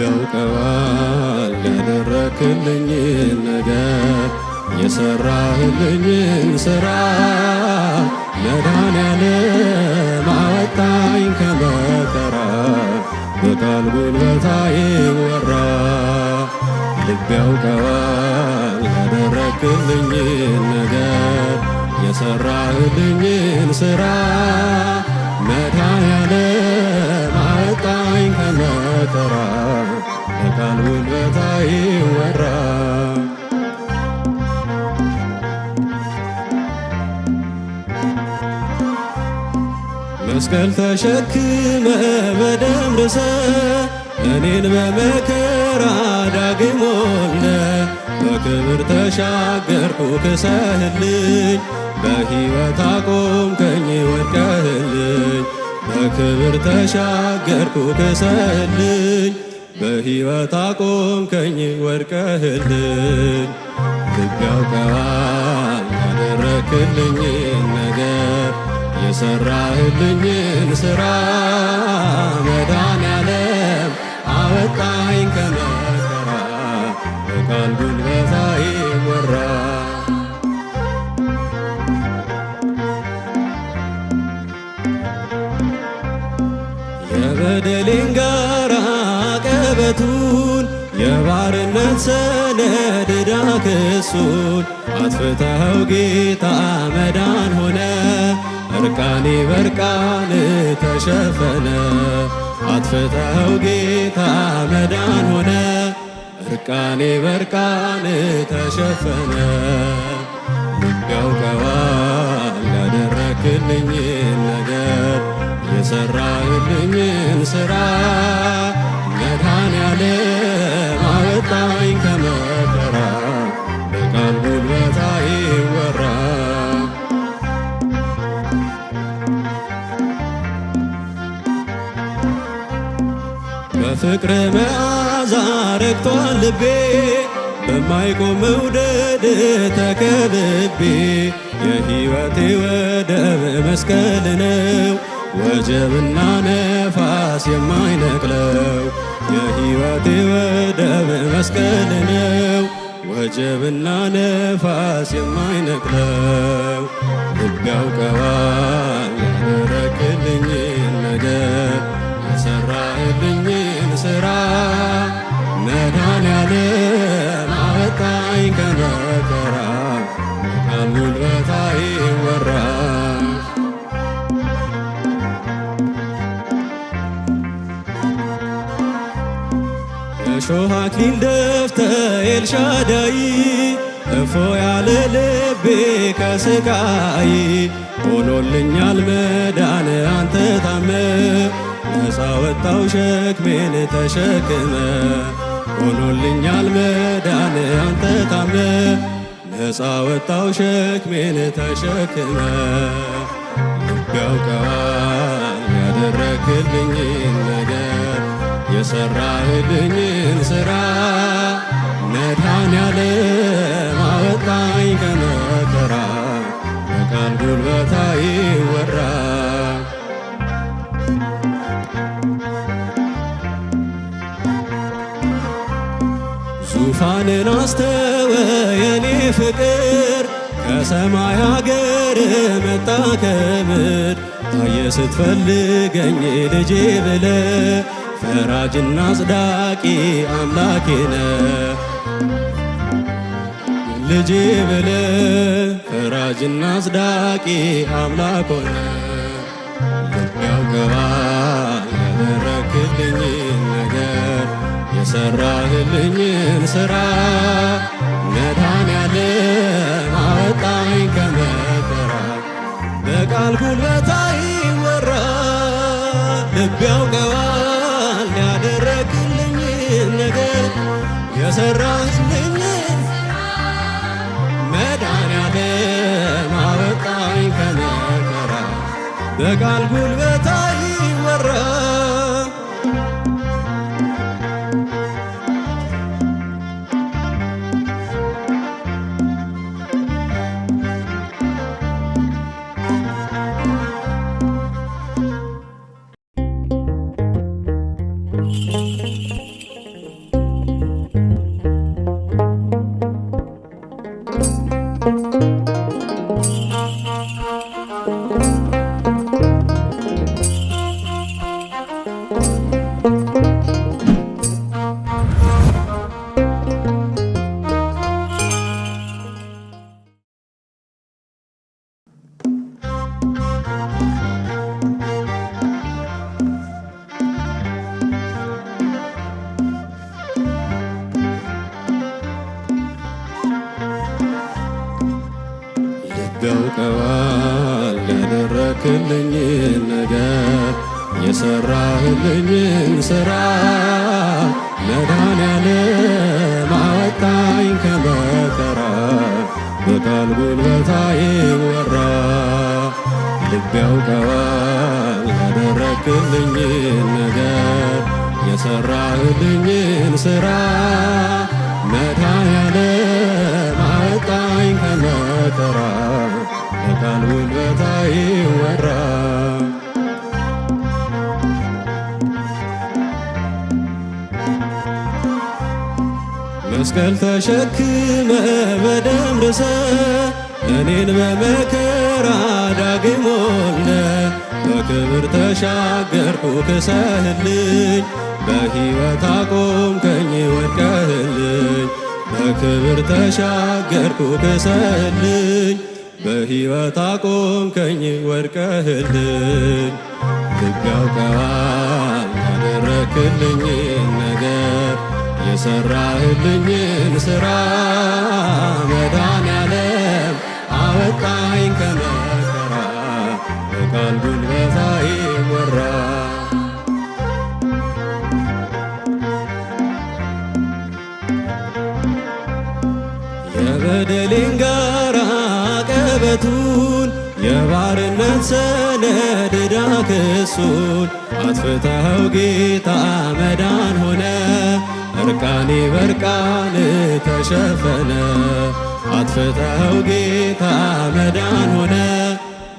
ያውቀዋል ያደረክልኝን ነገር የሰራህልኝን ሥራ መድኃኔዓለም አወጣኝ ከመከራ በቃል ጉልበት አይወራ ልብ ያውቀዋል ያደረክልኝን ነገር የሰራህልኝን ሥራ መድኃኔዓለም አወጣኝ ከመከራ በቃል ጉልበት አይወራ መስቀል ተሸክመ በደም ርሰ እኔን በመከራ ዳግም ወልደ በክብር ተሻገርኩ ክሰህልኝ በሕይወት አቆምከኝ ወድቀህልኝ በክብር ተሻገርኩ ክሰህልኝ በሕይወት አቆምከኝ ወድቀህልኝ ልብ ያውቀዋል ያደረክልኝን ነገር የሰራህልኝን ሥራ መድኃኔዓለም አወጣኝ ከመከራ በቃል ጉልበት አይወራ የበደሌን ጋራ ቀበቱን የባርነት ሰነድ ዕዳ ክሱን አጥፍተኸው ጌታ መዳን ሆነ እርቃኔ በርቃን ተሸፈነ አጥፍተኸው ጌታ መዳን ሆነ እርቃኔ በርቃን ተሸፈነ ልብ ያውቀዋል ያደረክልኝን ነገር የሰራህልኝን ሥራ መድኃኔዓለም አወጣኝ ከመከራ በቃል ጉልበት አይወራ በፍቅር መዓዛ ረክቷል ልቤ በማይቆም መውደድ ተከብቤ የሕይወቴ ወደብ መስቀል ነው ወጀብና ነፋስ የማይነቅለው የሕይወቴ ወደብ መስቀል ነው ወጀብና ነፋስ የማይነቅለው ልብ ያውቀዋል ያደረክልኝን ነገር የሰራህልኝን ሥራ መድኃኔዓለም አወጣኝ ከመከራ በቃል ጉልበት አይወራ የሾህ አክሊል ደፍተህ ኤልሻዳይ እፎ ያለ ልቤ ከስቃይ ሆኖልኛል መዳን አንተ ታመ ነፃ ወጣው ሸክሜን ተሸክመ ሆኖልኛል መዳን አንተ ታመ ነፃ ወጣው ሸክሜን ተሸክመ ልብ ያውቀዋል ያደረክልኝን ነገር የሰራህልኝን ሥራ መድኃኔዓለም አወጣኝ ከመከራ በቃል ጉልበት አይወራ ዙፋንን አስተወ የኔ ፍቅር ከሰማይ አገር መጣ ከምድር ታየ ስትፈልገኝ ልጄ ብለ ፈራጅና አጽዳቂ አምላኬ ነህ ልጄ ብለ ፈራጅና አጽዳቂ አምላክ ሆነ ልብ ያውቀዋል ያደረክልኝን ነገር የሰራህልኝን ሥራ መድኃኔዓለም አወጣኝ ከመከራ በቃል ጉልበት አይወራ ልብ ያውቀዋል ያደረክልኝን ነገር የሰራህልኝን መድኃኔዓለም አወጣኝ ከመከራ በቃል ጉልበት አይወራ ያደረክልኝን ነገር የሰራህልኝን ሥራ መድኃኔዓለም አወጣኝ ከመከራ በቃል ጉልበት አይወራ ልብ ያውቀዋል ያደረክልኝን ነገር የሰራህልኝን ሥራ መድኃኔዓለም አወጣኝ ከመከራ በቃል ጉልበት አይወራ መስቀል ተሸክመ በደም ርሰ እኔን በመከራ ዳግም ወልደ በክብር ተሻገርኩ ክሰህልኝ በሕይወት አቆምከኝ ወድቀህልኝ በክብር ተሻገርኩ ክሰህልኝ በሕይወት አቆምከኝ ወድቀህልኝ ልብ ያውቀዋል ያደረክልኝን ነገር የሰራህልኝን ሥራ መድኃኔዓለም አወጣኝ ከመከራ በቃል ጉልበት አይወራ የበደሌን ጋራ ቀበቱን የባርነት ሰነድ ዕዳ ክሱን አጥፍተኸው ጌታ መዳን ሆነ እርቃኔ በርቃን ተሸፈነ አጥፍተኸው ጌታ መዳን ሆነ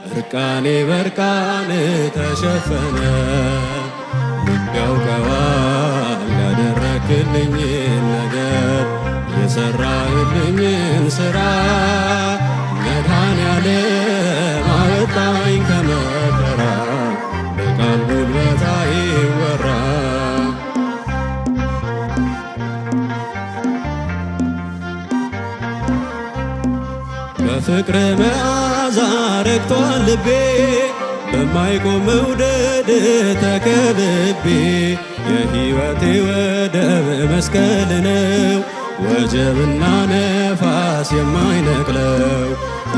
እርቃኔ በርቃን ተሸፈነ ልብ ያውቀዋል ያደረክልኝን ነገር የሰራህልኝን ሥራ መድኃኔዓለም አወጣኝ ከመከራ በቃል ጉልበት አይወራ በፍቅር መዓዛ ረክቷል ልቤ በማይቆም መውደድ ተከብቤ የሕይወቴ ወደብ መስቀል ነው ወጀብና ነፋስ የማይነቅለው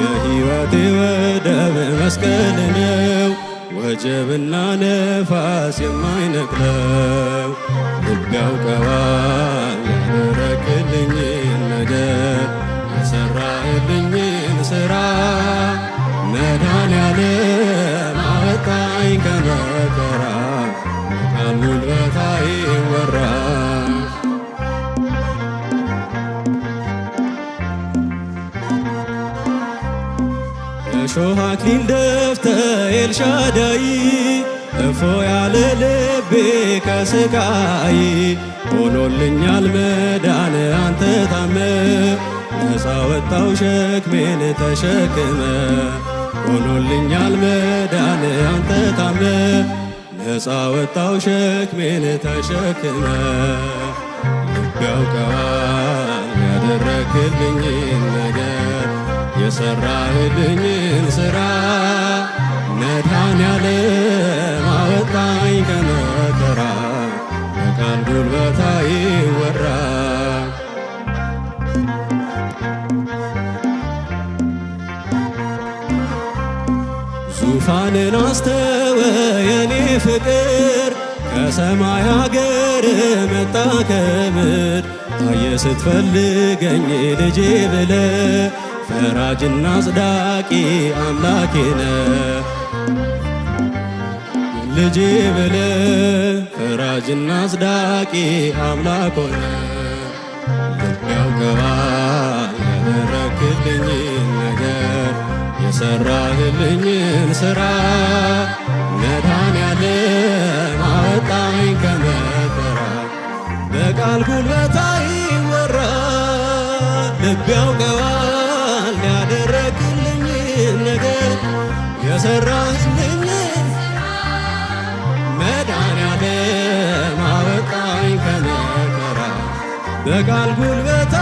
የሕይወቴ ወደብ መስቀል ነው ወጀብና ነፋስ የማይነቅለው ልብ ያውቀዋል ያደረክልኝን ነገር የሰራህልኝን ሥራ መድኃኔዓለም አወጣኝ ከመከራ በቃል ጉልበት አይወራ የእሾህ አክሊል ደፍተህ ኤልሻዳይ እፎ ያለ ልቤ ከስቃይ ሆኖልኛል መዳን አንተ ታመ ነፃ ወጣው ሸክሜን ተሸክመ ሆኖልኛል መዳን አንተ ታመ ነፃ ወጣው ሸክሜን ተሸክመ ልብ ያውቀዋል ያደረክልኝን ነገር የሰራህልኝን ሥራ መድኃኔዓለም አወጣኝ ከመከራ በቃል ጉልበት አይወራ ዙፋንን አስተወ የኔ ፍቅር ከሰማይ አገር መጣ ከምድር ታየ ስትፈልገኝ ልጄ ብለ ፈራጅና አጽዳቂ አምላኬ ነህ ልጄ ብለ ፈራጅና አጽዳቂ አምላክ ሆነ ልብ ያውቀዋል ያደረክልኝን ነገር የሰራህልኝን ሥራ መድኃኔዓለም አወጣኝ ከመከራ በቃል ጉልበት አይወራ ልብ ያውቀዋል ያደረክልኝን ነገር የሰራህልኝን መድኃኔዓለም አወጣኝ ከመከራ በቃል ጉልበት